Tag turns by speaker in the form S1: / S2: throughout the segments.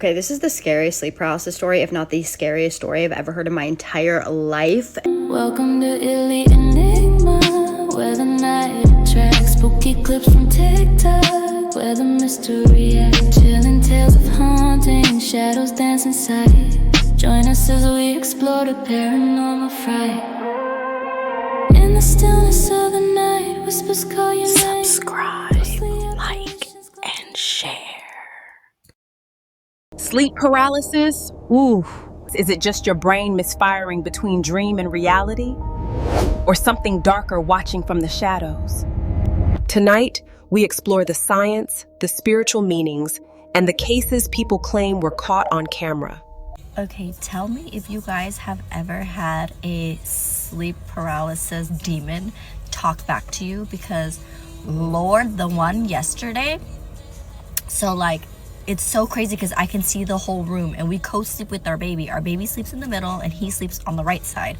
S1: Okay, this is the scariest sleep paralysis story, if not the scariest story I've ever heard in my entire life.
S2: Welcome to Eerie, Enigma, where the night attracts spooky clips from TikTok, where the mystery acts, chilling tales of haunting, shadows dance inside. Join us as we explore the paranormal fright. In the stillness of the night, whispers call your name.
S3: Subscribe, like, and share. Sleep paralysis? Ooh, is it just your brain misfiring between dream and reality? Or something darker watching from the shadows? Tonight, we explore the science, the spiritual meanings, and the cases people claim were caught on camera.
S4: Okay, tell me if you guys have ever had a sleep paralysis demon talk back to you, because Lord, the one yesterday, so like, it's so crazy because I can see the whole room, and we co-sleep with our baby. Our baby sleeps in the middle and he sleeps on the right side.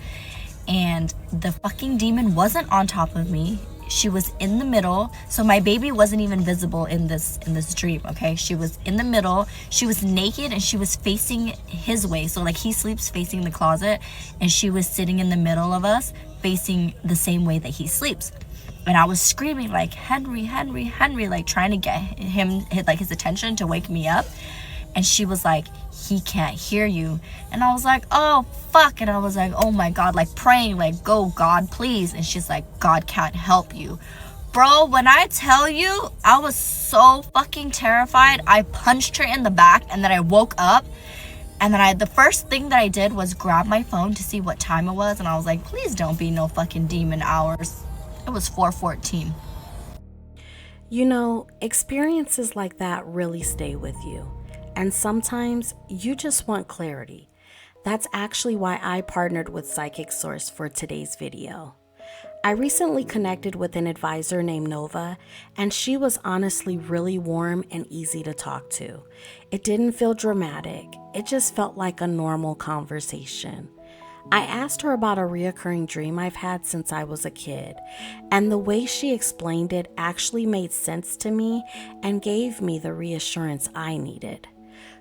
S4: And the fucking demon wasn't on top of me. She was in the middle. So my baby wasn't even visible in this dream, okay? She was in the middle. She was naked and she was facing his way. So like he sleeps facing the closet, and she was sitting in the middle of us facing the same way that he sleeps. And I was screaming like, Henry, Henry, Henry, like trying to get his attention to wake me up. And she was like, he can't hear you. And I was like, oh, fuck. And I was like, oh my God, like praying, like, go God, please. And she's like, God can't help you. Bro, when I tell you, I was so fucking terrified. I punched her in the back, and then I woke up. And then the first thing that I did was grab my phone to see what time it was. And I was like, please don't be no fucking demon hours. It was 4:14.
S5: You know, experiences like that really stay with you. And sometimes you just want clarity. That's actually why I partnered with Psychic Source for today's video. I recently connected with an advisor named Nova, and she was honestly really warm and easy to talk to. It didn't feel dramatic. It just felt like a normal conversation. I asked her about a reoccurring dream I've had since I was a kid, and the way she explained it actually made sense to me and gave me the reassurance I needed.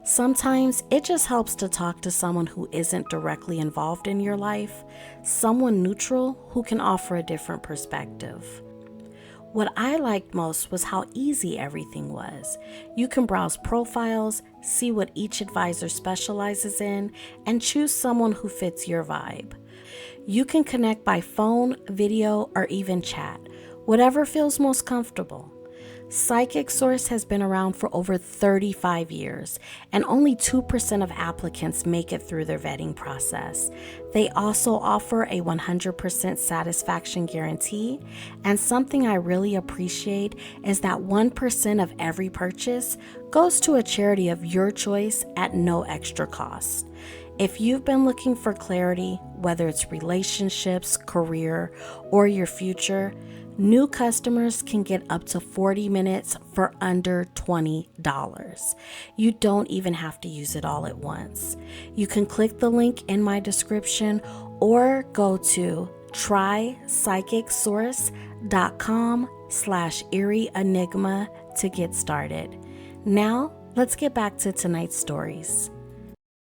S5: Sometimes it just helps to talk to someone who isn't directly involved in your life, someone neutral who can offer a different perspective. What I liked most was how easy everything was. You can browse profiles, see what each advisor specializes in, and choose someone who fits your vibe. You can connect by phone, video, or even chat, whatever feels most comfortable. Psychic Source has been around for over 35 years, and only 2% of applicants make it through their vetting process. They also offer a 100% satisfaction guarantee, and something I really appreciate is that 1% of every purchase goes to a charity of your choice at no extra cost. If you've been looking for clarity, whether it's relationships, career, or your future, new customers can get up to 40 minutes for under $20. You don't even have to use it all at once. You can click the link in my description or go to trypsychicsource.com/Eerie Enigma to get started. Now, let's get back to tonight's stories.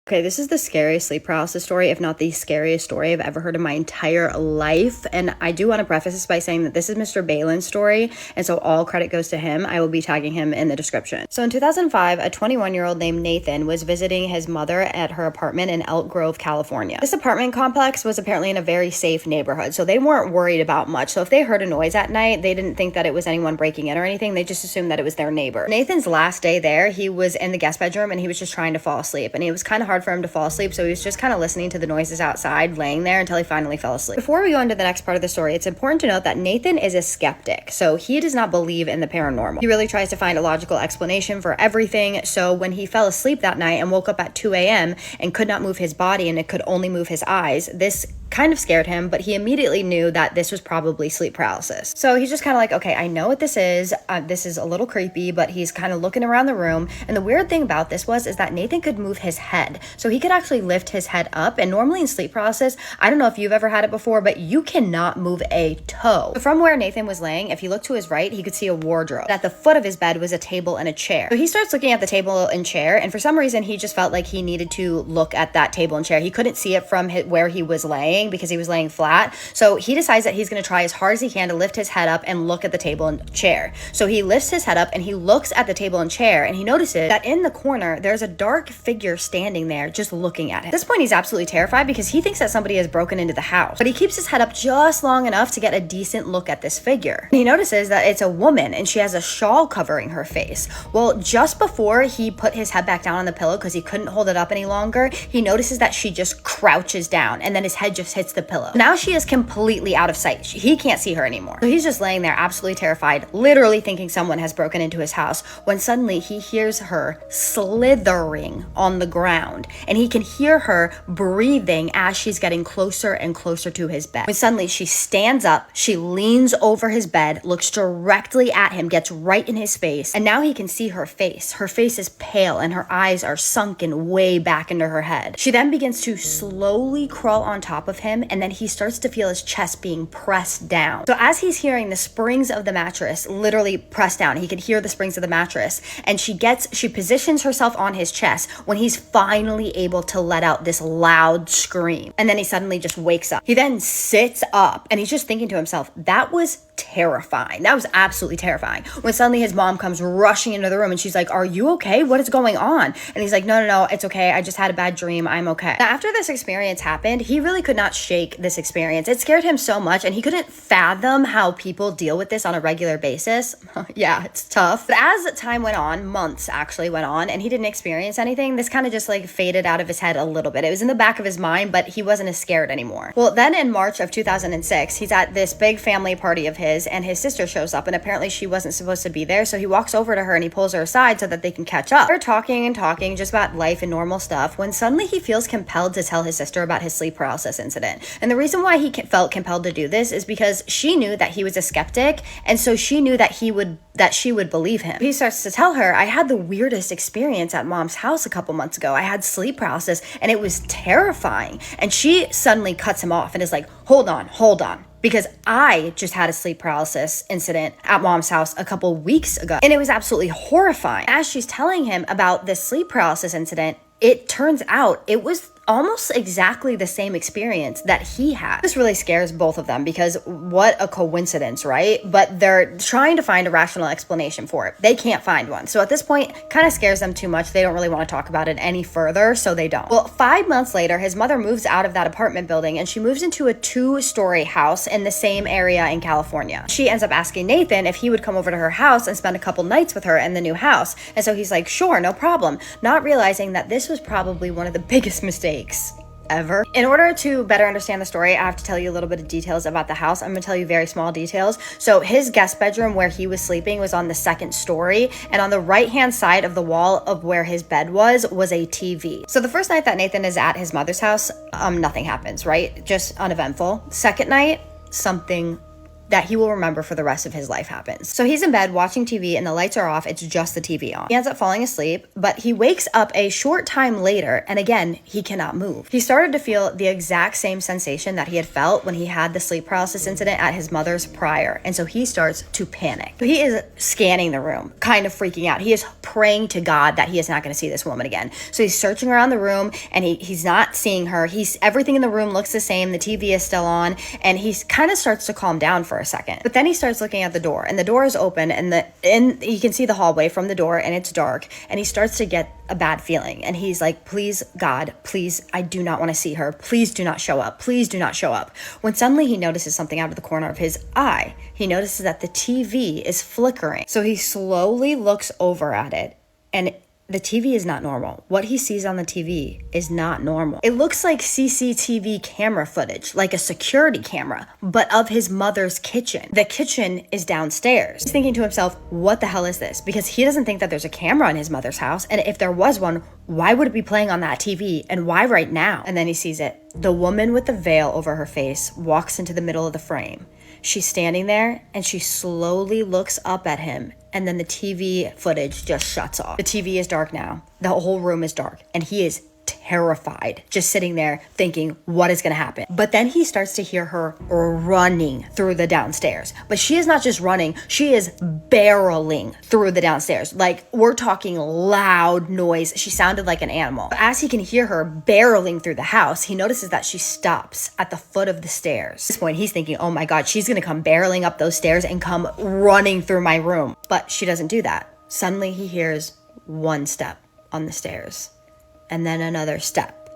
S1: Okay, this is the scariest sleep paralysis story, if not the scariest story I've ever heard in my entire life. And I do want to preface this by saying that this is MrBallen's story, and so all credit goes to him. I will be tagging him in the description. So in 2005, a 21-year-old named Nathan was visiting his mother at her apartment in Elk Grove, California. This apartment complex was apparently in a very safe neighborhood, so they weren't worried about much. So if they heard a noise at night, they didn't think that it was anyone breaking in or anything. They just assumed that it was their neighbor. Nathan's last day there, he was in the guest bedroom and he was just trying to fall asleep, and it was kind of hard for him to fall asleep, so he was just kind of listening to the noises outside, laying there until he finally fell asleep. Before we go into the next part of the story, it's important to note that Nathan is a skeptic, so he does not believe in the paranormal. He really tries to find a logical explanation for everything, so when he fell asleep that night and woke up at 2 a.m. and could not move his body and it could only move his eyes, this kind of scared him, but he immediately knew that this was probably sleep paralysis. So he's just kind of like, okay, I know what this is. This is a little creepy, but he's kind of looking around the room. And the weird thing about this is that Nathan could move his head. So he could actually lift his head up. And normally in sleep paralysis, I don't know if you've ever had it before, but you cannot move a toe. So from where Nathan was laying, if he looked to his right, he could see a wardrobe. At the foot of his bed was a table and a chair. So he starts looking at the table and chair, and for some reason, he just felt like he needed to look at that table and chair. He couldn't see it from where he was laying because he was laying flat. So he decides that he's going to try as hard as he can to lift his head up and look at the table and chair. So he lifts his head up and he looks at the table and chair, and he notices that in the corner, there's a dark figure standing there just looking at him. At this point, he's absolutely terrified because he thinks that somebody has broken into the house, but he keeps his head up just long enough to get a decent look at this figure. And he notices that it's a woman and she has a shawl covering her face. Well, just before he put his head back down on the pillow because he couldn't hold it up any longer, he notices that she just crouches down and then his head just hits the pillow. Now she is completely out of sight. He can't see her anymore. So he's just laying there absolutely terrified, literally thinking someone has broken into his house, when suddenly he hears her slithering on the ground and he can hear her breathing as she's getting closer and closer to his bed. When suddenly she stands up, she leans over his bed, looks directly at him, gets right in his face, and now he can see her face. Her face is pale and her eyes are sunken way back into her head. She then begins to slowly crawl on top of him, and then he starts to feel his chest being pressed down. So as he's hearing the springs of the mattress literally pressed down, he could hear the springs of the mattress, and she positions herself on his chest when he's finally able to let out this loud scream. And then he suddenly just wakes up. He then sits up and he's just thinking to himself, that was terrifying. That was absolutely terrifying. When suddenly his mom comes rushing into the room and she's like, are you okay? What is going on? And he's like, no, it's okay. I just had a bad dream. I'm okay. Now, after this experience happened, he really could not shake this experience. It scared him so much and he couldn't fathom how people deal with this on a regular basis. Yeah, it's tough. But as time went on, months actually went on, and he didn't experience anything, this kind of just like faded out of his head a little bit. It was in the back of his mind, but he wasn't as scared anymore. Well, then in March of 2006, he's at this big family party of his, and his sister shows up, and apparently she wasn't supposed to be there, so he walks over to her and he pulls her aside so that they can catch up. They're talking just about life and normal stuff when suddenly he feels compelled to tell his sister about his sleep paralysis incident. And the reason why he felt compelled to do this is because she knew that he was a skeptic, and so she knew that she would believe him. He starts to tell her, I had the weirdest experience at mom's house a couple months ago. I had sleep paralysis and it was terrifying. And she suddenly cuts him off and is like, hold on. Because I just had a sleep paralysis incident at mom's house a couple weeks ago. And it was absolutely horrifying. As she's telling him about this sleep paralysis incident, it turns out it was almost exactly the same experience that he had. This really scares both of them because what a coincidence, right? But they're trying to find a rational explanation for it. They can't find one. So at this point, kind of scares them too much. They don't really want to talk about it any further, so they don't. Well, 5 months later, his mother moves out of that apartment building and she moves into a 2-story house in the same area in California. She ends up asking Nathan if he would come over to her house and spend a couple nights with her in the new house. And so he's like, sure, no problem. Not realizing that this was probably one of the biggest mistakes ever. In order to better understand the story, I have to tell you a little bit of details about the house. I'm gonna tell you very small details. So his guest bedroom where he was sleeping was on the 2nd story, and on the right-hand side of the wall of where his bed was a TV. So the first night that Nathan is at his mother's house, nothing happens, right? Just uneventful. Second night, something that he will remember for the rest of his life happens. So he's in bed watching TV and the lights are off. It's just the TV on. He ends up falling asleep, but he wakes up a short time later, and again, he cannot move. He started to feel the exact same sensation that he had felt when he had the sleep paralysis incident at his mother's prior, and so he starts to panic. He is scanning the room, kind of freaking out. He is praying to God that he is not going to see this woman again. So he's searching around the room, and he's not seeing her. Everything in the room looks the same. The TV is still on, and he kind of starts to calm down for a second. But then he starts looking at the door, and the door is open, and you can see the hallway from the door, and it's dark, and he starts to get a bad feeling, and he's like, please God, please, I do not want to see her. Please do not show up. Please do not show up. When suddenly he notices something out of the corner of his eye. He notices that the TV is flickering. So he slowly looks over at it, and the TV is not normal. What he sees on the TV is not normal. It looks like CCTV camera footage, like a security camera, but of his mother's kitchen. The kitchen is downstairs. He's thinking to himself, what the hell is this? Because he doesn't think that there's a camera in his mother's house. And if there was one, why would it be playing on that TV? And why right now? And then he sees it. The woman with the veil over her face walks into the middle of the frame. She's standing there and she slowly looks up at him, and then the TV footage just shuts off. The TV is dark now. The whole room is dark and he is terrified, just sitting there thinking, what is going to happen? But then he starts to hear her running through the downstairs. But she is not just running, she is barreling through the downstairs. Like, we're talking loud noise. She sounded like an animal. As he can hear her barreling through the house, he notices that she stops at the foot of the stairs. At this point, he's thinking, oh my God, she's going to come barreling up those stairs and come running through my room. But she doesn't do that. Suddenly he hears one step on the stairs. And then another step,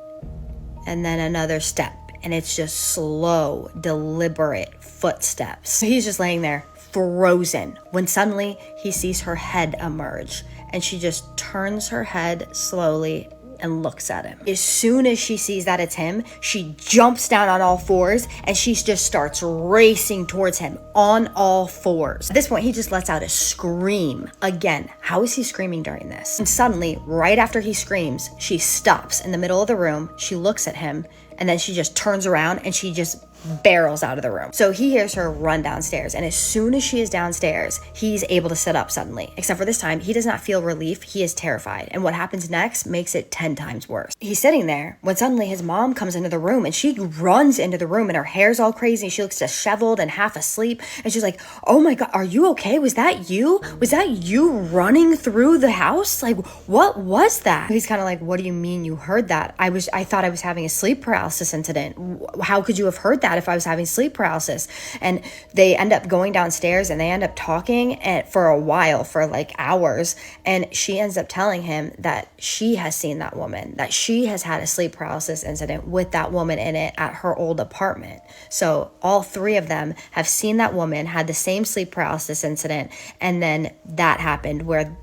S1: and then another step. And it's just slow, deliberate footsteps. So he's just laying there frozen when suddenly he sees her head emerge, and she just turns her head slowly and looks at him. As soon as she sees that it's him, she jumps down on all fours and she just starts racing towards him on all fours. At this point, he just lets out a scream. Again, how is he screaming during this? And suddenly, right after he screams, she stops in the middle of the room. She looks at him, and then she just turns around and she just barrels out of the room. So he hears her run downstairs, and as soon as she is downstairs, he's able to sit up suddenly. Except for this time, he does not feel relief. He is terrified. And what happens next makes it 10 times worse. He's sitting there when suddenly his mom comes into the room, and she runs into the room and her hair's all crazy. She looks disheveled and half asleep. And she's like, oh my God, are you okay? Was that you? Was that you running through the house? Like, what was that? He's kind of like, what do you mean you heard that? I thought I was having a sleep paralysis incident. How could you have heard that if I was having sleep paralysis? And they end up going downstairs and they end up talking for a while, for like hours. And she ends up telling him that she has seen that woman, that she has had a sleep paralysis incident with that woman in it at her old apartment. So all three of them have seen that woman, had the same sleep paralysis incident, and then that happened where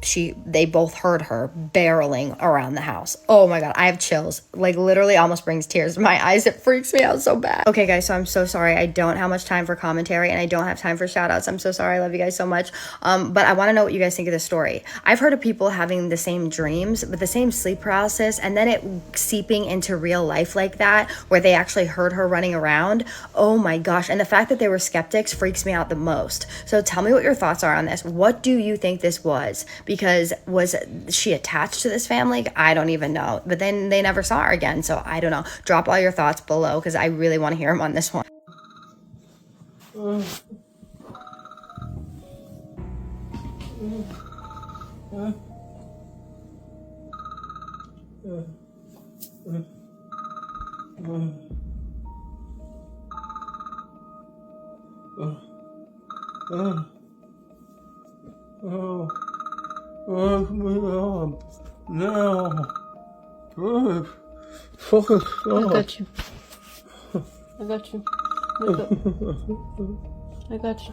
S1: they both heard her barreling around the house. Oh my God, I have chills. Like, literally almost brings tears to my eyes. It freaks me out so bad. Okay guys, so I'm so sorry. I don't have much time for commentary and I don't have time for shout outs. I'm so sorry. I love you guys so much. But I want to know what you guys think of this story. I've heard of people having the same dreams, but the same sleep paralysis, and then it seeping into real life like that, where they actually heard her running around. Oh my gosh. And the fact that they were skeptics freaks me out the most. So tell me what your thoughts are on this. What do you think this was? Because was she attached to this family? I don't even know. But then they never saw her again. So I don't know. Drop all your thoughts below because I really want to hear them on this one.
S6: No. Focus.
S7: I got you. I got you. Wake up. I got you.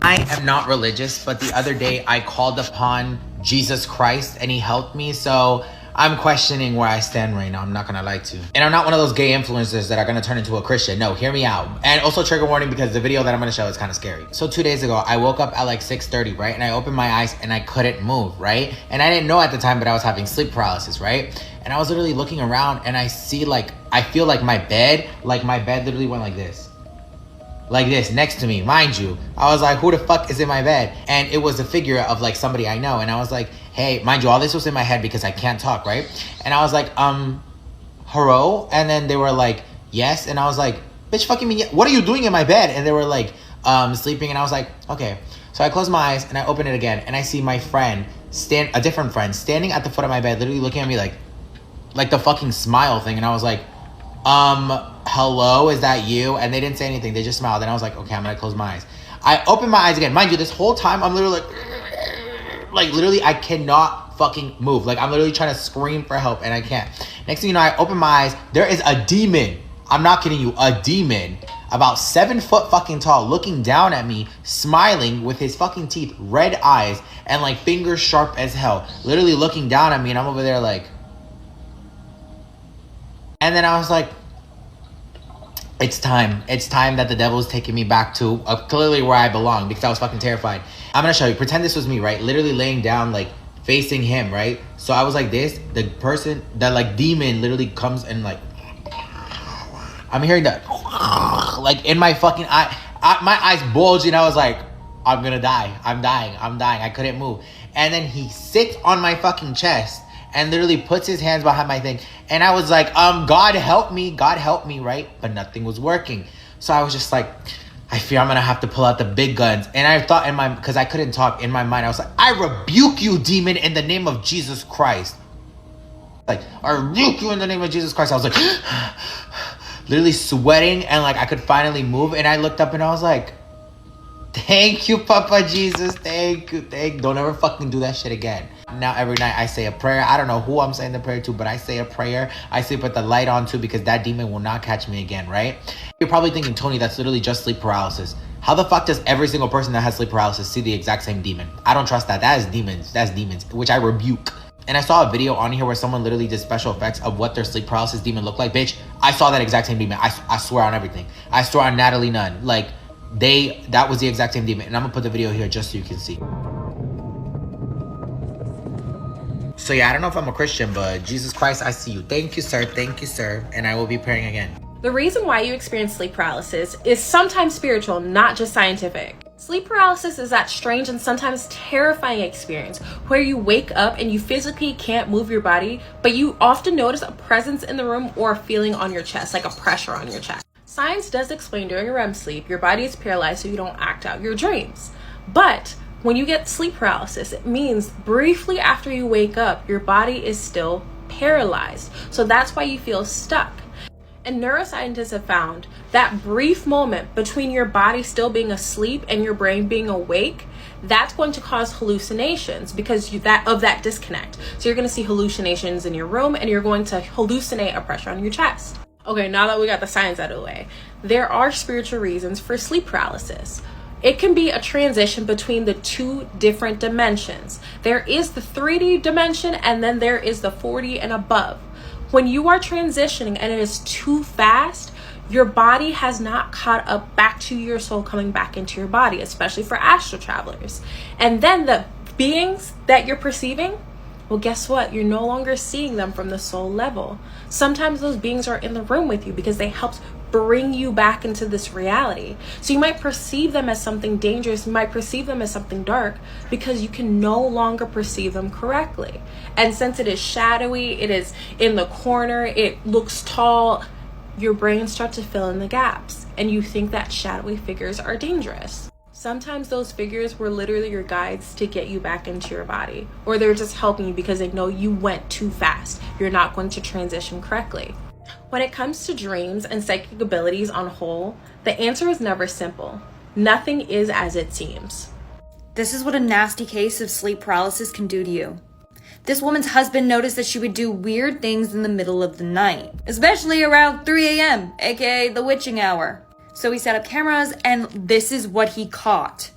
S8: I am not religious, but the other day I called upon Jesus Christ and he helped me. So I'm questioning where I stand right now. I'm not gonna lie to you. And I'm not one of those gay influencers that are gonna turn into a Christian. No, hear me out. And also trigger warning, because the video that I'm gonna show is kind of scary. So 2 days ago, I woke up at like 6:30, right? And I opened my eyes and I couldn't move, right? And I didn't know at the time, but I was having sleep paralysis, right? And I was literally looking around and I feel like my bed literally went like this. Like this, next to me, mind you. I was like, who the fuck is in my bed? And it was a figure of like somebody I know. And I was like, hey, mind you, all this was in my head because I can't talk, right? And I was like, hello? And then they were like, yes. And I was like, bitch, fucking me, what are you doing in my bed? And they were like, sleeping. And I was like, okay. So I closed my eyes and I open it again. And I see my friend, a different friend, standing at the foot of my bed, literally looking at me like the fucking smile thing. And I was like, hello, is that you? And they didn't say anything. They just smiled. And I was like, okay, I'm gonna close my eyes. I opened my eyes again. Mind you, this whole time I'm literally like literally I cannot fucking move. Like I'm literally trying to scream for help and I can't. Next thing you know, I open my eyes. There is a demon. I'm not kidding you. A demon about 7 foot fucking tall, looking down at me, smiling with his fucking teeth, red eyes, and like fingers sharp as hell, literally looking down at me, and I'm over there like, and then I was like, it's time that the devil is taking me back to clearly where I belong, because I was fucking terrified. I'm gonna show you, pretend this was me, right? Literally laying down, like facing him, right? So I was like this, the person, that like demon literally comes and like, I'm hearing that like in my fucking eye, my eyes bulged, and I was like, I'm gonna die, I'm dying, I couldn't move. And then he sits on my fucking chest and literally puts his hands behind my thing, and I was like, God help me, right? But nothing was working. So I was just like, I fear I'm gonna have to pull out the big guns. And I thought in my, because I couldn't talk, in my mind I was like, I rebuke you, demon, in the name of Jesus Christ. Like, I rebuke you in the name of Jesus Christ. I was like literally sweating, and like I could finally move, and I looked up and I was like, thank you, Papa Jesus, thank you. Don't ever fucking do that shit again. Now every night I say a prayer. I don't know who I'm saying the prayer to, but I say a prayer. I sleep with the light on too, because that demon will not catch me again, right? You're probably thinking, Tony, that's literally just sleep paralysis. How the fuck does every single person that has sleep paralysis see the exact same demon? I don't trust that. That is demons. That's demons, which I rebuke. And I saw a video on here where someone literally did special effects of what their sleep paralysis demon looked like. Bitch, I saw that exact same demon. I swear on everything. I swear on Natalie Nunn. Like, that was the exact same demon. And I'm gonna put the video here just so you can see. So yeah, I don't know if I'm a Christian, but Jesus Christ, I see you. Thank you, sir. Thank you, sir. And I will be praying again.
S6: The reason why you experience sleep paralysis is sometimes spiritual, not just scientific. Sleep paralysis is that strange and sometimes terrifying experience where you wake up and you physically can't move your body, but you often notice a presence in the room or a feeling on your chest, like a pressure on your chest. Science does explain during a REM sleep, your body is paralyzed so you don't act out your dreams. But when you get sleep paralysis, it means briefly after you wake up, your body is still paralyzed. So that's why you feel stuck. And neuroscientists have found that brief moment between your body still being asleep and your brain being awake, that's going to cause hallucinations because of that disconnect. So you're going to see hallucinations in your room, and you're going to hallucinate a pressure on your chest. Okay, now that we got the science out of the way, there are spiritual reasons for sleep paralysis. It can be a transition between the two different dimensions. There is the 3D dimension, and then there is the 4D and above. When you are transitioning and it is too fast, your body has not caught up back to your soul coming back into your body, especially for astral travelers. And then the beings that you're perceiving, well, guess what? You're no longer seeing them from the soul level. Sometimes those beings are in the room with you because they helped bring you back into this reality. So you might perceive them as something dangerous, you might perceive them as something dark, because you can no longer perceive them correctly. And since it is shadowy, it is in the corner, it looks tall, your brain starts to fill in the gaps, and you think that shadowy figures are dangerous. Sometimes those figures were literally your guides to get you back into your body, or they're just helping you because they know you went too fast. You're not going to transition correctly. When it comes to dreams and psychic abilities on whole, the answer is never simple. Nothing is as it seems.
S1: This is what a nasty case of sleep paralysis can do to you. This woman's husband noticed that she would do weird things in the middle of the night, especially around 3 a.m., aka the witching hour. So he set up cameras, and this is what he caught.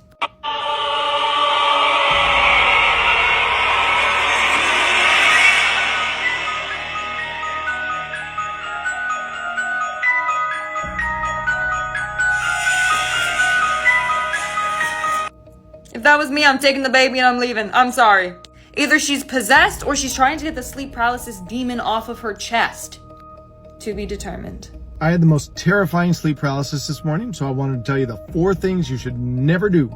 S1: If that was me, I'm taking the baby and I'm leaving. I'm sorry. Either she's possessed or she's trying to get the sleep paralysis demon off of her chest. To be determined.
S9: I had the most terrifying sleep paralysis this morning, so I wanted to tell you the 4 things you should never do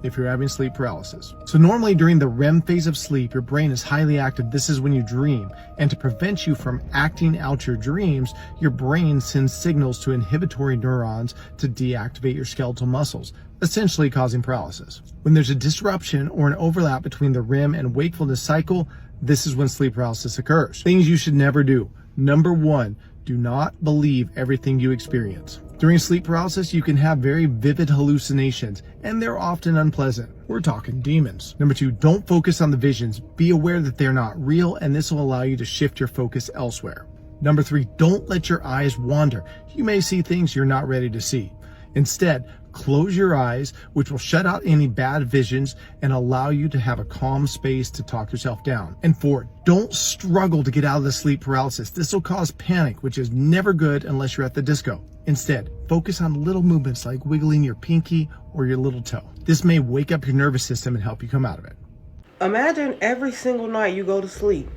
S9: if you're having sleep paralysis. So normally during the REM phase of sleep, your brain is highly active. This is when you dream. And to prevent you from acting out your dreams, your brain sends signals to inhibitory neurons to deactivate your skeletal muscles, essentially causing paralysis. When there's a disruption or an overlap between the REM and wakefulness cycle, this is when sleep paralysis occurs. Things you should never do. Number 1, do not believe everything you experience. During sleep paralysis, you can have very vivid hallucinations, and they're often unpleasant. We're talking demons. Number 2, don't focus on the visions. Be aware that they're not real, and this will allow you to shift your focus elsewhere. Number 3, don't let your eyes wander. You may see things you're not ready to see. Instead, close your eyes, which will shut out any bad visions and allow you to have a calm space to talk yourself down. And 4, don't struggle to get out of the sleep paralysis. This will cause panic, which is never good unless you're at the disco. Instead, focus on little movements like wiggling your pinky or your little toe. This may wake up your nervous system and help you come out of it.
S10: Imagine every single night you go to sleep,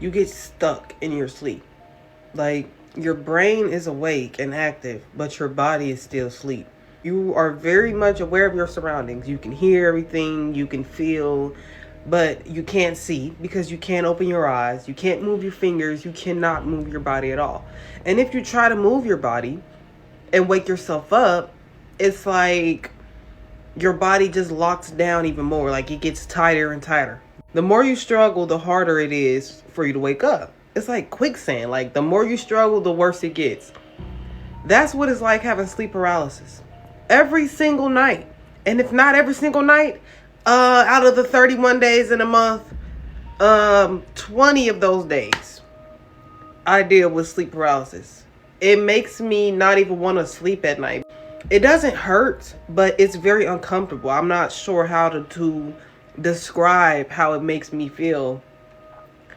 S10: you get stuck in your sleep. Like, your brain is awake and active, but your body is still asleep. You are very much aware of your surroundings. You can hear everything, you can feel, but you can't see because you can't open your eyes. You can't move your fingers. You cannot move your body at all. And if you try to move your body and wake yourself up, it's like your body just locks down even more. Like, it gets tighter and tighter. The more you struggle, the harder it is for you to wake up. It's like quicksand. Like, the more you struggle, the worse it gets. That's what it's like having sleep paralysis. Every single night. And if not every single night, out of the 31 days in a month, 20 of those days, I deal with sleep paralysis. It makes me not even want to sleep at night. It doesn't hurt, but it's very uncomfortable. I'm not sure how to describe how it makes me feel.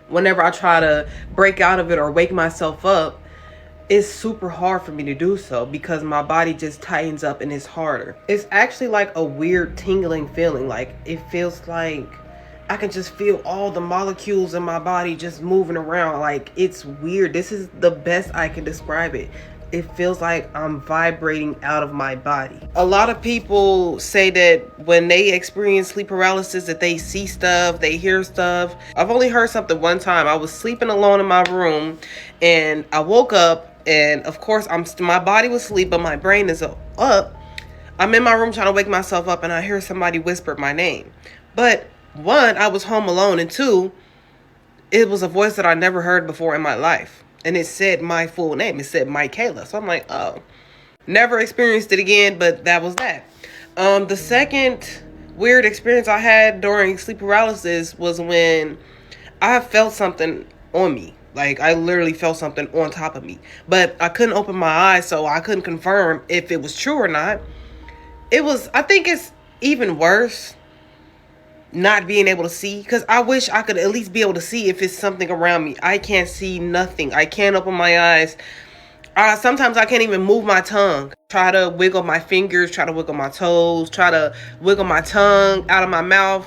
S10: Whenever I try to break out of it or wake myself up, it's super hard for me to do so because my body just tightens up and it's harder. It's actually like a weird tingling feeling. Like, it feels like I can just feel all the molecules in my body just moving around. Like, it's weird. This is the best I can describe it. It feels like I'm vibrating out of my body. A lot of people say that when they experience sleep paralysis that they see stuff, they hear stuff. I've only heard something one time. I was sleeping alone in my room and I woke up, and of course my body was asleep but my brain is up. I'm in my room trying to wake myself up and I hear somebody whisper my name. But 1, I was home alone, and 2, it was a voice that I never heard before in my life. And it said my full name. It said Michaela. So I'm like, oh, never experienced it again, but that was that. The second weird experience I had during sleep paralysis was when I felt something on me. Like, I literally felt something on top of me, but I couldn't open my eyes, so I couldn't confirm if it was true or not. I think it's even worse not being able to see, because I wish I could at least be able to see if it's something around me. I can't see nothing. I can't open my eyes. Sometimes I can't even move my tongue. Try to wiggle my fingers, try to wiggle my toes, try to wiggle my tongue out of my mouth.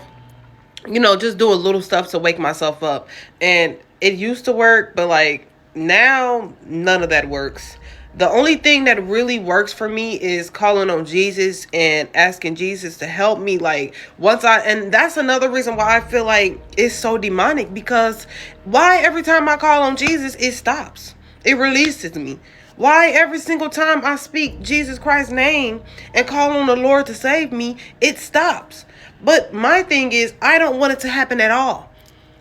S10: You know, just do a little stuff to wake myself up. And it used to work, but like now, none of that works. The only thing that really works for me is calling on Jesus and asking Jesus to help me. Like, and that's another reason why I feel like it's so demonic, because why every time I call on Jesus, it stops. It releases me. Why every single time I speak Jesus Christ's name and call on the Lord to save me, it stops. But my thing is, I don't want it to happen at all.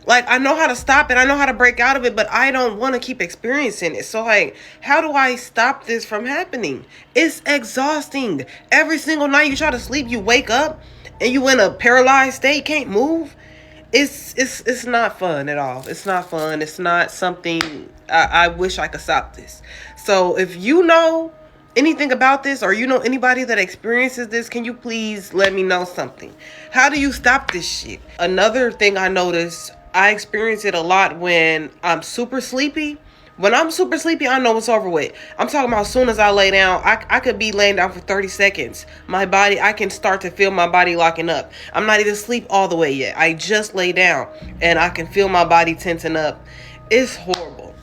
S10: Like, I know how to stop it. I know how to break out of it, but I don't want to keep experiencing it. So, like, how do I stop this from happening? It's exhausting. Every single night you try to sleep, you wake up and you in a paralyzed state, can't move. It's not fun at all. It's not fun. It's not something I wish I could stop this. So if you know anything about this, or you know anybody that experiences this, can you please let me know something? How do you stop this shit? Another thing I noticed, I experience it a lot when I'm super sleepy. When I'm super sleepy, I know it's over with. I'm talking about as soon as I lay down, I could be laying down for 30 seconds. My body, I can start to feel my body locking up. I'm not even asleep all the way yet. I just lay down and I can feel my body tensing up. It's horrible.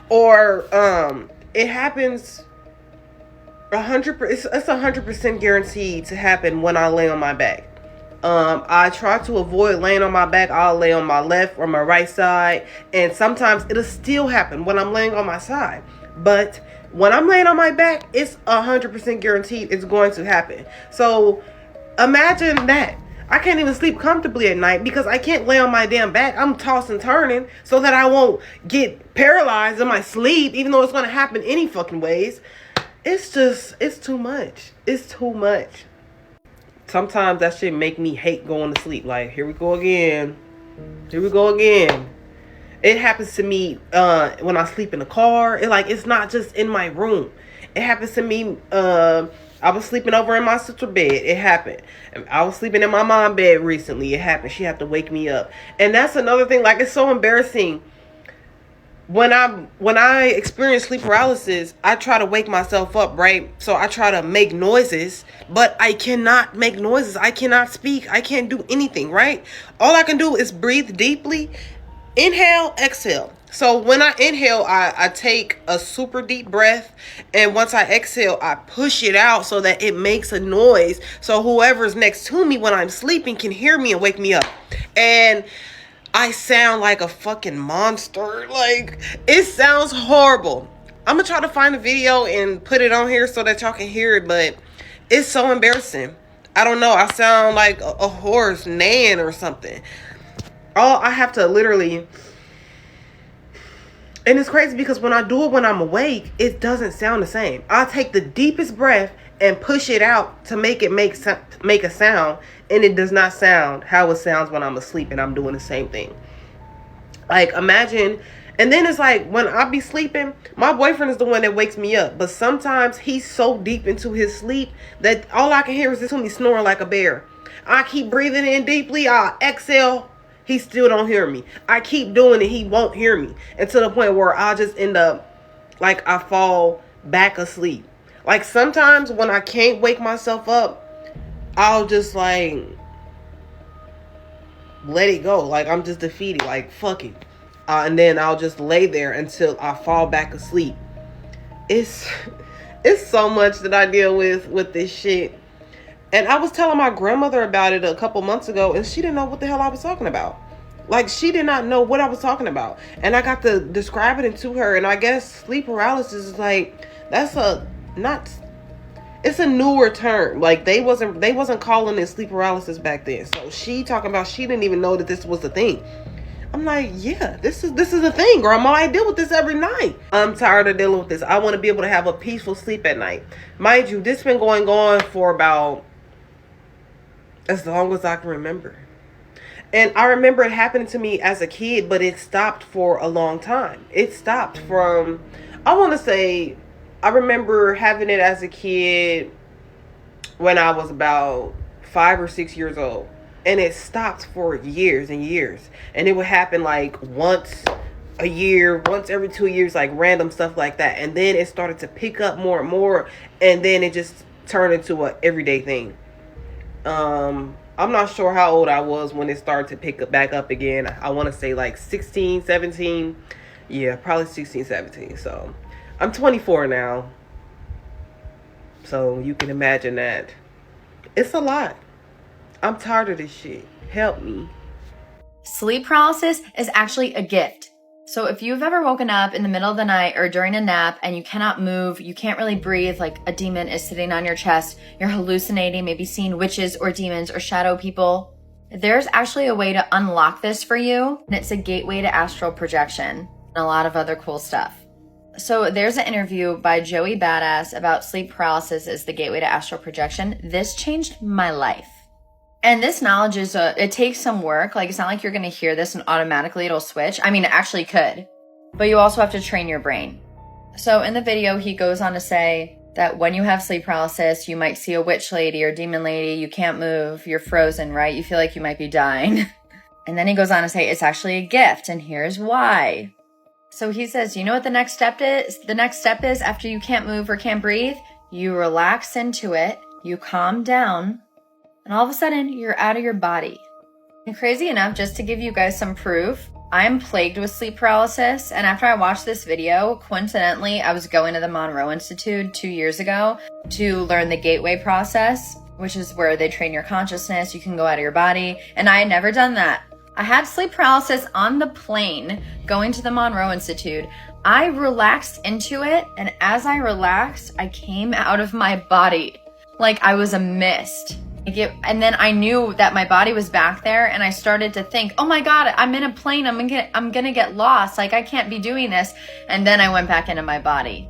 S10: Or it happens 100%. It's 100% guaranteed to happen when I lay on my back. I try to avoid laying on my back. I'll lay on my left or my right side, and sometimes it'll still happen when I'm laying on my side. But when I'm laying on my back, it's 100% guaranteed it's going to happen. So imagine that. I can't even sleep comfortably at night because I can't lay on my damn back. I'm tossing and turning so that I won't get paralyzed in my sleep, even though it's going to happen any fucking ways. It's too much. It's too much. Sometimes that shit make me hate going to sleep. Like, here we go again. Here we go again. It happens to me when I sleep in the car. It's not just in my room. It happens to me I was sleeping over in my sister's bed. It happened. I was sleeping in my mom's bed recently. It happened. She had to wake me up. And that's another thing. Like, it's so embarrassing. When I experience sleep paralysis, I try to wake myself up, right? So I try to make noises, but I cannot make noises. I cannot speak. I can't do anything, right? All I can do is breathe deeply. Inhale, exhale. So when I inhale, I take a super deep breath. And once I exhale, I push it out so that it makes a noise. So whoever's next to me when I'm sleeping can hear me and wake me up. And I sound like a fucking monster. Like, it sounds horrible. I'm gonna try to find a video and put it on here so that y'all can hear it, but it's so embarrassing. I don't know. I sound like a horse neighing or something. I have to literally... And it's crazy because when I do it when I'm awake, it doesn't sound the same. I take the deepest breath and push it out to make it make a sound, and it does not sound how it sounds when I'm asleep and I'm doing the same thing. Like, imagine. And then it's like, when I be sleeping, my boyfriend is the one that wakes me up, but sometimes he's so deep into his sleep that all I can hear is this me snoring like a bear. I keep breathing in deeply, I exhale, he still don't hear me. I keep doing it, he won't hear me, and to the point where I'll just end up like I fall back asleep. Like, sometimes when I can't wake myself up, I'll just like let it go. Like, I'm just defeated. Like, fuck it. And then I'll just lay there until I fall back asleep. It's so much that I deal with this shit. And I was telling my grandmother about it a couple months ago, and she didn't know what the hell I was talking about. Like, she did not know what I was talking about. And I got to describe it to her, and I guess sleep paralysis is like, it's a newer term. Like, they wasn't calling it sleep paralysis back then. So she talking about she didn't even know that this was a thing. I'm like, yeah, this is a thing, Grandma. I deal with this every night. I'm tired of dealing with this. I want to be able to have a peaceful sleep at night. Mind you, this been going on for about as long as I can remember. And I remember it happening to me as a kid, but it stopped for a long time. It stopped from, I want to say, I remember having it as a kid when I was about 5 or 6 years old. And it stopped for years and years. And it would happen like once a year, once every 2 years, like random stuff like that. And then it started to pick up more and more. And then it just turned into an everyday thing. I'm not sure how old I was when it started to pick back up again. I want to say like 16, 17. Yeah, probably 16, 17. So I'm 24 now. So you can imagine that. It's a lot. I'm tired of this shit. Help me.
S1: Sleep paralysis is actually a gift. So if you've ever woken up in the middle of the night or during a nap and you cannot move, you can't really breathe, like a demon is sitting on your chest, you're hallucinating, maybe seeing witches or demons or shadow people, there's actually a way to unlock this for you. And it's a gateway to astral projection and a lot of other cool stuff. So there's an interview by Joey Badass about sleep paralysis as the gateway to astral projection. This changed my life. And this knowledge is, it takes some work. Like, it's not like you're going to hear this and automatically it'll switch. I mean, it actually could. But you also have to train your brain. So in the video, he goes on to say that when you have sleep paralysis, you might see a witch lady or demon lady. You can't move. You're frozen, right? You feel like you might be dying. And then he goes on to say it's actually a gift. And here's why. So he says, you know what the next step is? The next step is after you can't move or can't breathe, you relax into it. You calm down. And all of a sudden, you're out of your body. And crazy enough, just to give you guys some proof, I'm plagued with sleep paralysis. And after I watched this video, coincidentally, I was going to the Monroe Institute 2 years ago to learn the gateway process, which is where they train your consciousness. You can go out of your body. And I had never done that. I had sleep paralysis on the plane going to the Monroe Institute. I relaxed into it. And as I relaxed, I came out of my body like I was a mist. And then I knew that my body was back there, and I started to think, oh my God, I'm in a plane. I'm gonna get lost. Like, I can't be doing this. And then I went back into my body.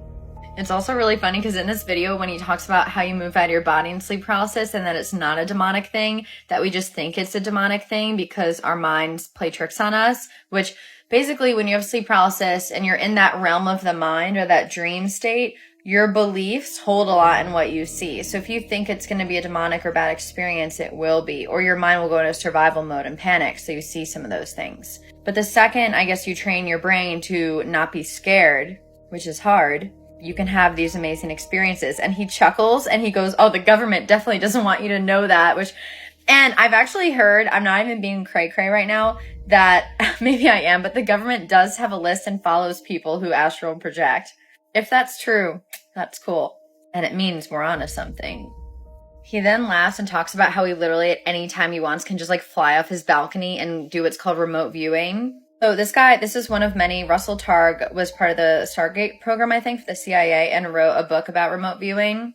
S1: It's also really funny because in this video, when he talks about how you move out of your body in sleep paralysis and that it's not a demonic thing, that we just think it's a demonic thing because our minds play tricks on us, which basically when you have sleep paralysis and you're in that realm of the mind or that dream state, your beliefs hold a lot in what you see. So if you think it's going to be a demonic or bad experience, it will be. Or your mind will go into survival mode and panic, so you see some of those things. But the second, I guess, you train your brain to not be scared, which is hard, you can have these amazing experiences. And he chuckles and he goes, oh, the government definitely doesn't want you to know that, which... And I've actually heard, I'm not even being cray-cray right now, that maybe I am, but the government does have a list and follows people who astral project. If that's true, that's cool. And it means we're onto something. He then laughs and talks about how he literally at any time he wants can just like fly off his balcony and do what's called remote viewing. So this guy, this is one of many. Russell Targ was part of the Stargate program, I think, for the CIA, and wrote a book about remote viewing.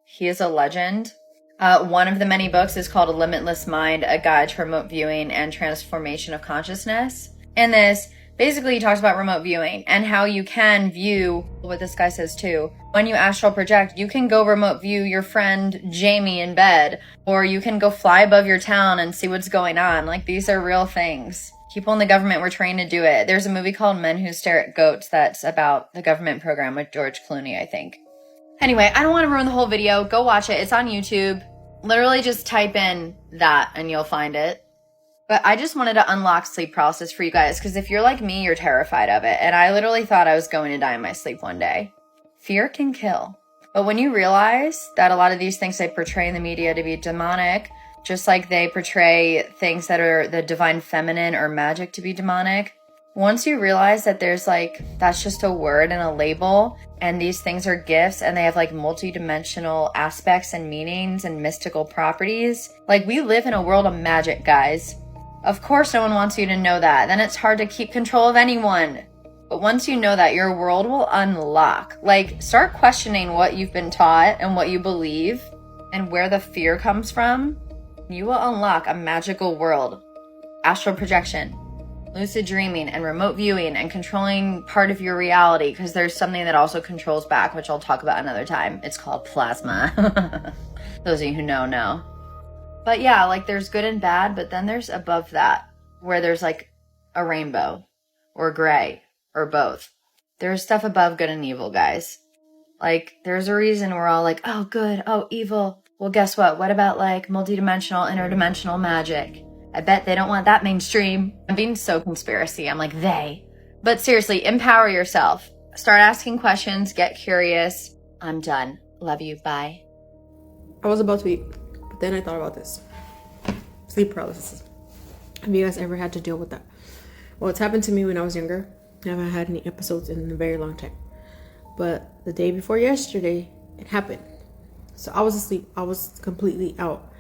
S1: He is a legend. One of the many books is called A Limitless Mind, A Guide to Remote Viewing and Transformation of Consciousness. In this, basically he talks about remote viewing and how you can view, what this guy says too, when you astral project, you can go remote view your friend Jamie in bed, or you can go fly above your town and see what's going on. Like, these are real things. People in the government were trained to do it. There's a movie called Men Who Stare at Goats that's about the government program with George Clooney, I think. Anyway, I don't want to ruin the whole video. Go watch it. It's on YouTube. Literally just type in that and you'll find it. But I just wanted to unlock sleep paralysis for you guys, because if you're like me, you're terrified of it. And I literally thought I was going to die in my sleep one day. Fear can kill. But when you realize that a lot of these things they portray in the media to be demonic, just like they portray things that are the divine feminine or magic to be demonic, once you realize that there's like, that's just a word and a label, and these things are gifts and they have like multi-dimensional aspects and meanings and mystical properties. Like, we live in a world of magic, guys. Of course no one wants you to know that. Then it's hard to keep control of anyone. But once you know that, your world will unlock. Like, start questioning what you've been taught and what you believe and where the fear comes from. You will unlock a magical world. Astral projection, lucid dreaming, and remote viewing, and controlling part of your reality, because there's something that also controls back, which I'll talk about another time. It's called plasma. Those of you who know. But yeah, like, there's good and bad, but then there's above that, where there's like a rainbow or gray or both. There's stuff above good and evil, guys. Like, there's a reason we're all like, oh, good, oh, evil. Well, guess what? What about like multidimensional, interdimensional magic? I bet they don't want that mainstream. I'm being so conspiracy. I'm like, they. But seriously, empower yourself. Start asking questions. Get curious. I'm done. Love you. Bye.
S7: I was about to eat, but then I thought about this. Sleep paralysis. Have you guys ever had to deal with that? Well, it's happened to me when I was younger. I haven't had any episodes in a very long time. But the day before yesterday, it happened. So I was asleep. I was completely out.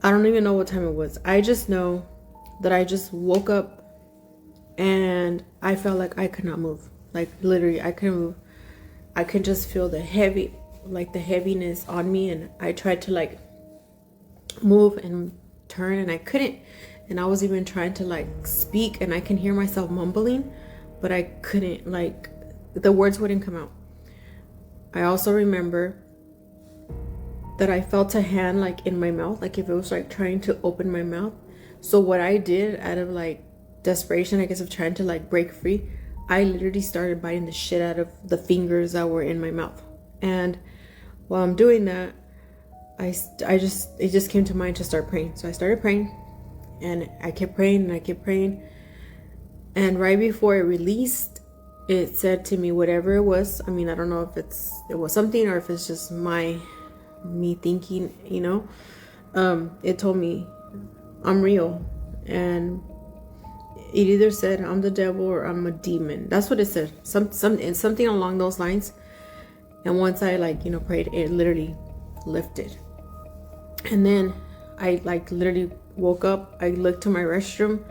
S7: I don't even know what time it was. I just know that I just woke up and I felt like I could not move. Like, literally, I couldn't move. I could just feel the heaviness on me, and I tried to like move and turn and I couldn't. And I was even trying to like speak and I can hear myself mumbling, but I couldn't, like, the words wouldn't come out. I also remember that I felt a hand like in my mouth, like if it was like trying to open my mouth. So what I did out of like desperation, I guess, of trying to like break free, I literally started biting the shit out of the fingers that were in my mouth. And while I'm doing that, it just came to mind to start praying. So I started praying, and I kept praying and I kept praying. And right before it released, it said to me, whatever it was, I mean, I don't know if it was something or if it's just me thinking, you know, it told me I'm real. And it either said I'm the devil or I'm a demon. That's what it said. Something along those lines. And once I like, you know, prayed, it literally lifted. And then I like literally woke up. I looked to my restroom,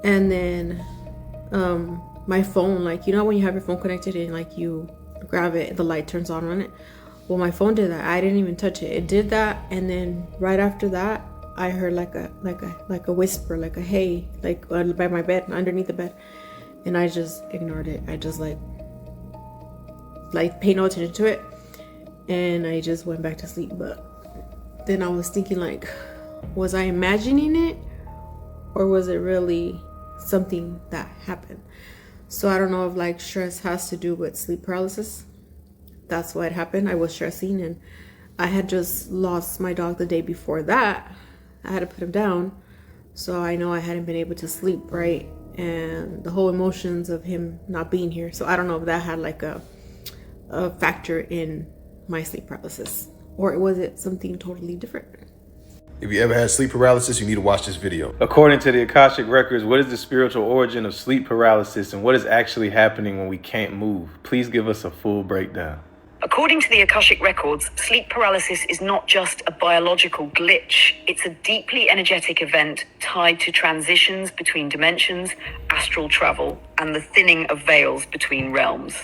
S7: and then my phone, like, you know when you have your phone connected and like you grab it, the light turns on it. Well, my phone did that. I didn't even touch it. It did that, and then right after that, I heard like a whisper, like a hey, like by my bed, underneath the bed, and I just ignored it. I just like pay no attention to it, and I just went back to sleep. But then I was thinking, like, was I imagining it, or was it really something that happened? So I don't know if like stress has to do with sleep paralysis. that's what happened. I was stressing, and I had just lost my dog the day before that. I had to put him down, so I know I hadn't been able to sleep right, and the whole emotions of him not being here. So I don't know if that had like a factor in my sleep paralysis, or was it something totally different?
S11: If you ever had sleep paralysis, you need to watch this video.
S12: According to the Akashic records, what is the spiritual origin of sleep paralysis and what is actually happening when we can't move? Please give us a full breakdown.
S13: According to the Akashic records, sleep paralysis is not just a biological glitch. It's a deeply energetic event tied to transitions between dimensions, astral travel, and the thinning of veils between realms.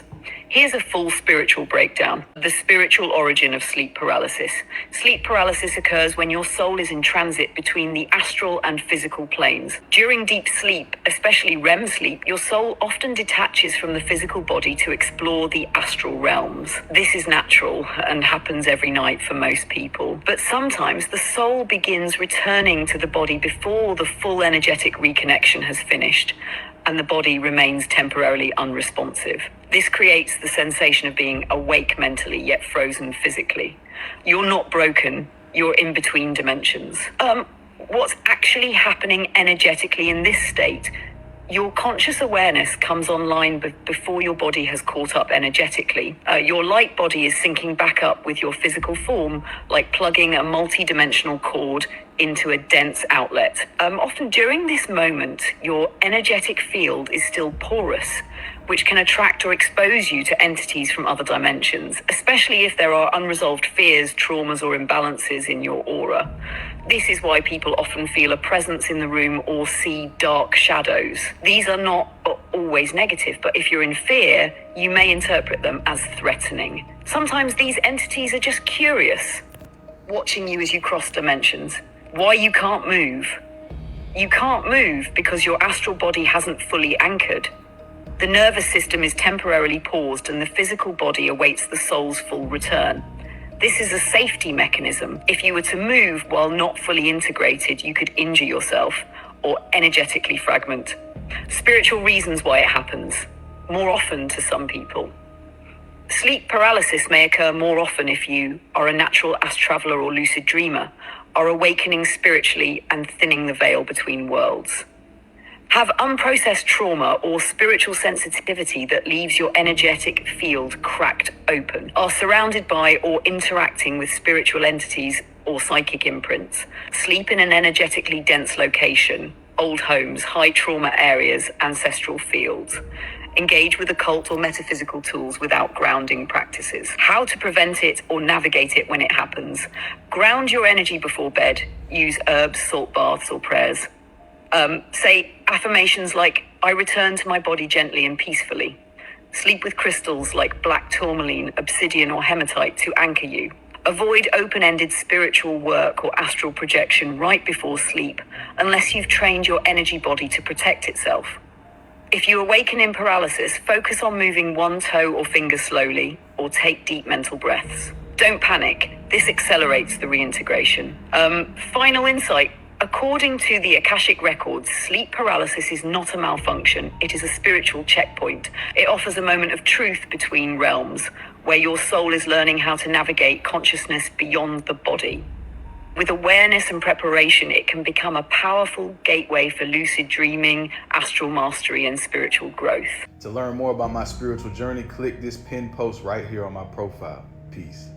S13: Here's a full spiritual breakdown. The spiritual origin of sleep paralysis. Sleep paralysis occurs when your soul is in transit between the astral and physical planes. During deep sleep, especially REM sleep, your soul often detaches from the physical body to explore the astral realms. This is natural and happens every night for most people. But sometimes the soul begins returning to the body before the full energetic reconnection has finished, and the body remains temporarily unresponsive. This creates the sensation of being awake mentally, yet frozen physically. You're not broken, you're in between dimensions. What's actually happening energetically in this state? Your conscious awareness comes online before your body has caught up energetically. Your light body is syncing back up with your physical form, like plugging a multi-dimensional cord into a dense outlet. Often during this moment, your energetic field is still porous, which can attract or expose you to entities from other dimensions, especially if there are unresolved fears, traumas, or imbalances in your aura. This is why people often feel a presence in the room or see dark shadows. These are not always negative, but if you're in fear, you may interpret them as threatening. Sometimes these entities are just curious, watching you as you cross dimensions. Why you can't move? You can't move because your astral body hasn't fully anchored. The nervous system is temporarily paused and the physical body awaits the soul's full return. This is a safety mechanism. If you were to move while not fully integrated, you could injure yourself or energetically fragment. Spiritual reasons why it happens, more often to some people. Sleep paralysis may occur more often if you are a natural astral traveler or lucid dreamer, are awakening spiritually and thinning the veil between worlds. Have unprocessed trauma or spiritual sensitivity that leaves your energetic field cracked open, are surrounded by or interacting with spiritual entities or psychic imprints, sleep in an energetically dense location, old homes, high trauma areas, ancestral fields. Engage with occult or metaphysical tools without grounding practices. How to prevent it or navigate it when it happens. Ground your energy before bed. Use herbs, salt baths, or prayers. Say affirmations like, I return to my body gently and peacefully. Sleep with crystals like black tourmaline, obsidian, or hematite to anchor you. Avoid open-ended spiritual work or astral projection right before sleep, unless you've trained your energy body to protect itself. If you awaken in paralysis, focus on moving one toe or finger slowly, or take deep mental breaths. Don't panic. This accelerates the reintegration. Final insight. According to the Akashic records, sleep paralysis is not a malfunction. It is a spiritual checkpoint. It offers a moment of truth between realms, where your soul is learning how to navigate consciousness beyond the body. With awareness and preparation, it can become a powerful gateway for lucid dreaming, astral mastery, and spiritual growth.
S12: To learn more about my spiritual journey, click this pinned post right here on my profile. Peace.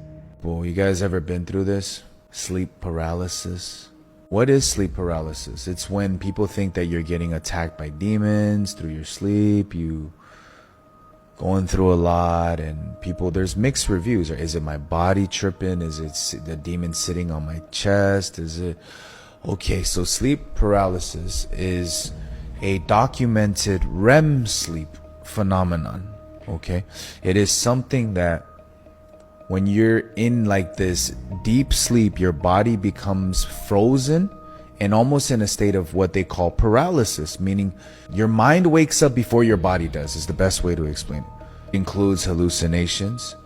S8: Well, you guys ever been through this? Sleep paralysis? What is sleep paralysis? It's when people think that you're getting attacked by demons through your sleep, you going through a lot, and people, there's mixed reviews. Is it my body tripping? Is it the demon sitting on my chest? Is it... Okay, so sleep paralysis is a documented REM sleep phenomenon, okay? It is something that when you're in like this deep sleep, your body becomes frozen and almost in a state of what they call paralysis, meaning your mind wakes up before your body does, is the best way to explain it. It includes hallucinations.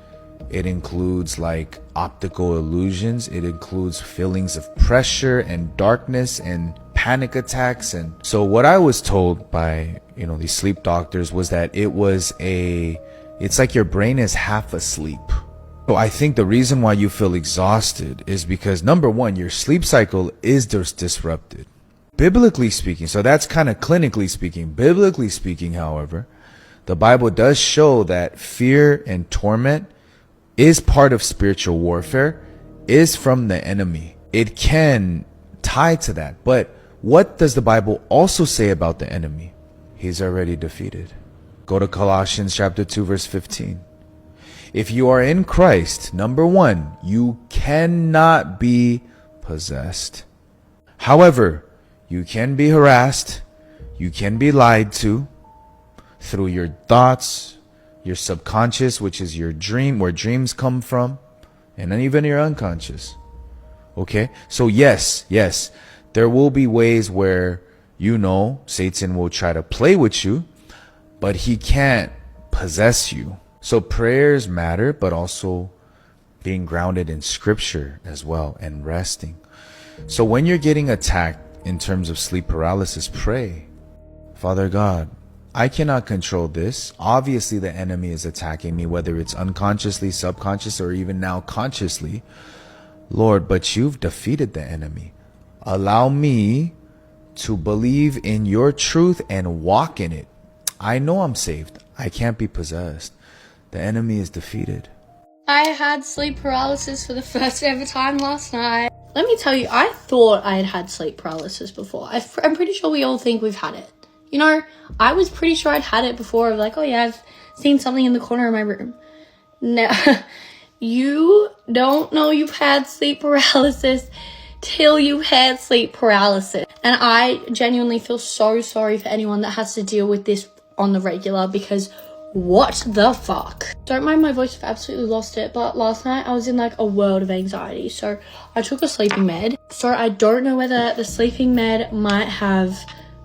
S8: It includes like optical illusions. It includes feelings of pressure and darkness and panic attacks. And so what I was told by, these sleep doctors was that it's like your brain is half asleep.
S14: So I think the reason why you feel exhausted is because, number one, your sleep cycle is disrupted. Biblically speaking, so that's kind of clinically speaking. Biblically speaking, however, the Bible does show that fear and torment is part of spiritual warfare, is from the enemy. It can tie to that. But what does the Bible also say about the enemy? He's already defeated. Go to Colossians chapter 2, verse 15. If you are in Christ, number one, you cannot be possessed. However, you can be harassed. You can be lied to through your thoughts, your subconscious, which is your dream, where dreams come from, and then even your unconscious. Okay? So yes, there will be ways where, Satan will try to play with you, but he can't possess you. So prayers matter, but also being grounded in scripture as well and resting. So when you're getting attacked in terms of sleep paralysis, pray. Father God, I cannot control this. Obviously the enemy is attacking me, whether it's unconsciously, subconscious, or even now consciously. Lord, but you've defeated the enemy. Allow me to believe in your truth and walk in it. I know I'm saved. I can't be possessed. The enemy is defeated.
S15: I had sleep paralysis for the first ever time last night. Let me tell you, I thought I had sleep paralysis before. I'm pretty sure we all think we've had it. I was pretty sure I'd had it before. Of like, oh yeah, I've seen something in the corner of my room. No, you don't know you've had sleep paralysis till you've had sleep paralysis. And I genuinely feel so sorry for anyone that has to deal with this on the regular, because what the fuck? Don't mind my voice, I've absolutely lost it, but last night I was in like a world of anxiety. So I took a sleeping med. So I don't know whether the sleeping med might have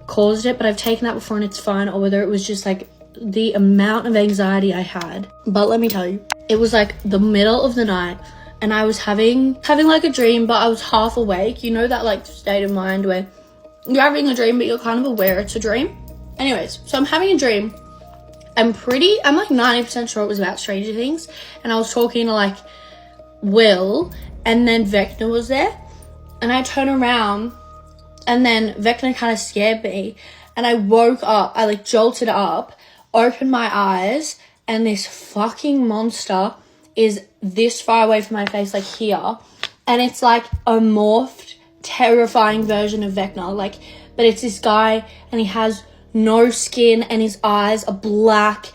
S15: caused it, but I've taken that before and it's fine, or whether it was just like the amount of anxiety I had. But let me tell you, it was like the middle of the night and I was having like a dream, but I was half awake. You know that like state of mind where you're having a dream but you're kind of aware it's a dream? Anyways, so I'm having a dream. I'm like 90% sure it was about Stranger Things, and I was talking to like Will, and then Vecna was there, and I turned around and then Vecna kind of scared me, and I woke up, I like jolted up, opened my eyes, and this fucking monster is this far away from my face, like here, and it's like a morphed, terrifying version of Vecna, like, but it's this guy, and he has no skin, and his eyes are black,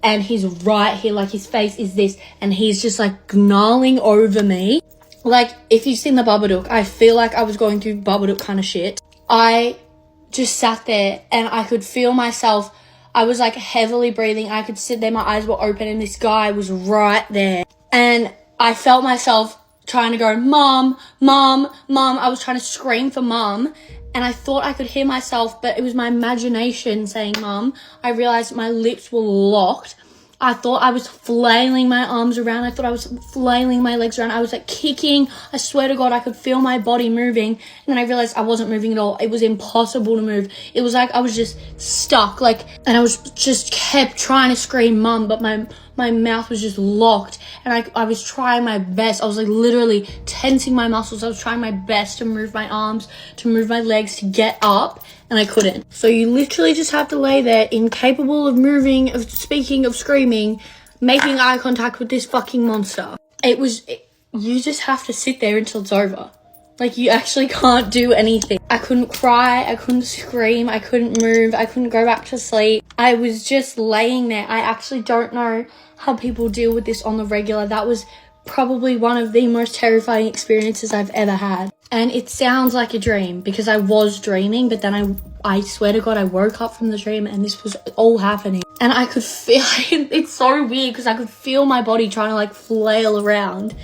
S15: and he's right here, like his face is this, and he's just like gnarling over me. Like, if you've seen the Babadook, I feel like I was going through Babadook kind of shit. I just sat there and I could feel myself, I was like heavily breathing, I could sit there, my eyes were open, and this guy was right there, and I felt myself trying to go, Mom, Mom, Mom. I was trying to scream for Mom, and I thought I could hear myself, but it was my imagination saying Mom. I realized my lips were locked. I thought I was flailing my arms around. I thought I was flailing my legs around. I was like kicking. I swear to God, I could feel my body moving. And then I realized I wasn't moving at all. It was impossible to move. It was like I was just stuck. And I was just kept trying to scream Mum, but my mouth was just locked. And I was trying my best. I was like literally tensing my muscles. I was trying my best to move my arms, to move my legs, to get up. And I couldn't. So you literally just have to lay there, incapable of moving, of speaking, of screaming, making eye contact with this fucking monster. You just have to sit there until it's over. Like, you actually can't do anything. I couldn't cry, I couldn't scream, I couldn't move, I couldn't go back to sleep. I was just laying there. I actually don't know how people deal with this on the regular. That was probably one of the most terrifying experiences I've ever had. And it sounds like a dream because I was dreaming, but then I swear to God, I woke up from the dream and this was all happening. And I could feel, it's so weird because I could feel my body trying to like flail around,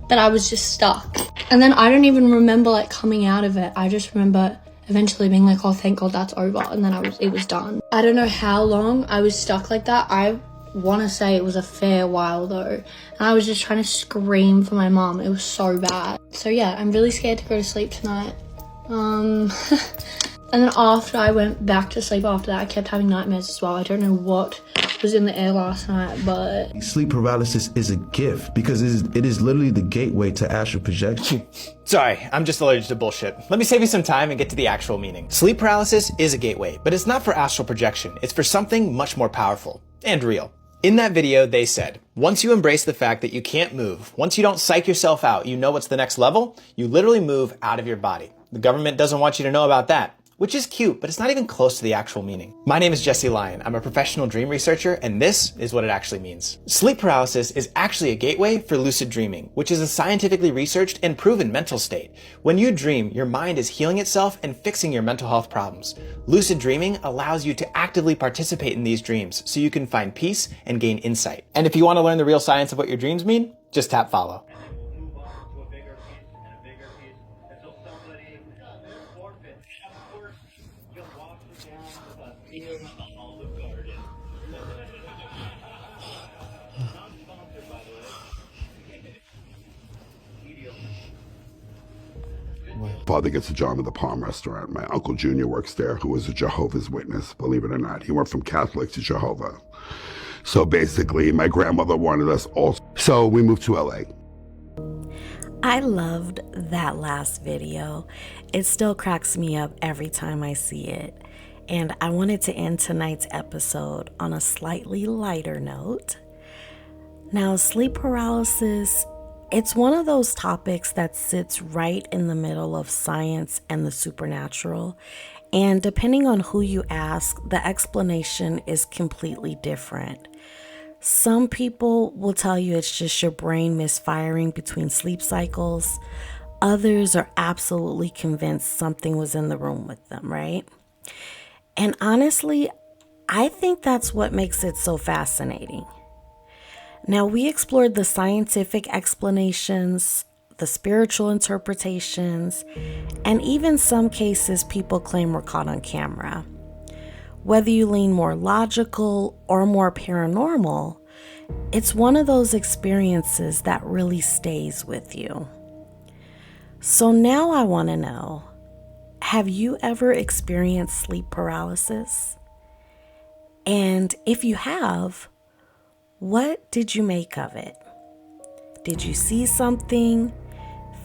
S15: but I was just stuck. And then I don't even remember like coming out of it. I just remember eventually being like, oh, thank God that's over. And then it was done. I don't know how long I was stuck like that. I want to say it was a fair while though, and I was just trying to scream for my mom. It was so bad. So yeah, I'm really scared to go to sleep tonight. And then after I went back to sleep after that, I kept having nightmares as well. I don't know what was in the air last night, but...
S16: Sleep paralysis is a gift because it is literally the gateway to astral projection.
S17: Sorry, I'm just allergic to bullshit. Let me save you some time and get to the actual meaning. Sleep paralysis is a gateway, but it's not for astral projection. It's for something much more powerful and real. In that video, they said, once you embrace the fact that you can't move, once you don't psych yourself out, you know what's the next level, you literally move out of your body. The government doesn't want you to know about that. Which is cute, but it's not even close to the actual meaning. My name is Jesse Lyon. I'm a professional dream researcher, and this is what it actually means. Sleep paralysis is actually a gateway for lucid dreaming, which is a scientifically researched and proven mental state. When you dream, your mind is healing itself and fixing your mental health problems. Lucid dreaming allows you to actively participate in these dreams so you can find peace and gain insight. And if you want to learn the real science of what your dreams mean, just tap follow.
S18: Father gets a job at the Palm restaurant. My Uncle Junior works there, who is a Jehovah's Witness, believe it or not. He went from Catholic to Jehovah. So basically, my grandmother wanted us all. So we moved to LA.
S5: I loved that last video. It still cracks me up every time I see it. And I wanted to end tonight's episode on a slightly lighter note. Now, sleep paralysis, it's one of those topics that sits right in the middle of science and the supernatural. And depending on who you ask, the explanation is completely different. Some people will tell you it's just your brain misfiring between sleep cycles. Others are absolutely convinced something was in the room with them, right? And honestly, I think that's what makes it so fascinating. Now, we explored the scientific explanations, the spiritual interpretations, and even some cases people claim were caught on camera. Whether you lean more logical or more paranormal, it's one of those experiences that really stays with you. So now I want to know, have you ever experienced sleep paralysis? And if you have, what did you make of it? Did you see something,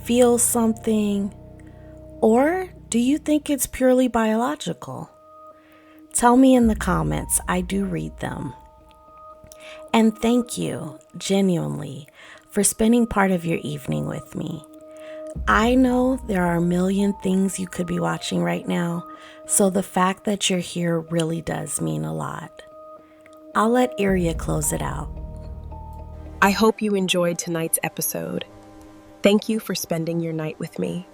S5: feel something, or do you think it's purely biological? Tell me in the comments. I do read them. And thank you, genuinely, for spending part of your evening with me. I know there are a million things you could be watching right now, so the fact that you're here really does mean a lot. I'll let Eerie close it out.
S3: I hope you enjoyed tonight's episode. Thank you for spending your night with me.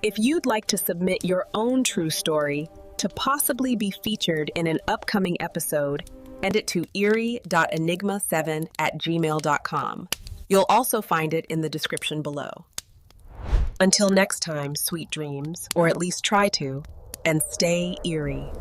S3: If you'd like to submit your own true story to possibly be featured in an upcoming episode, send it to eerie.enigma7@gmail.com. You'll also find it in the description below. Until next time, sweet dreams, or at least try to, and stay eerie.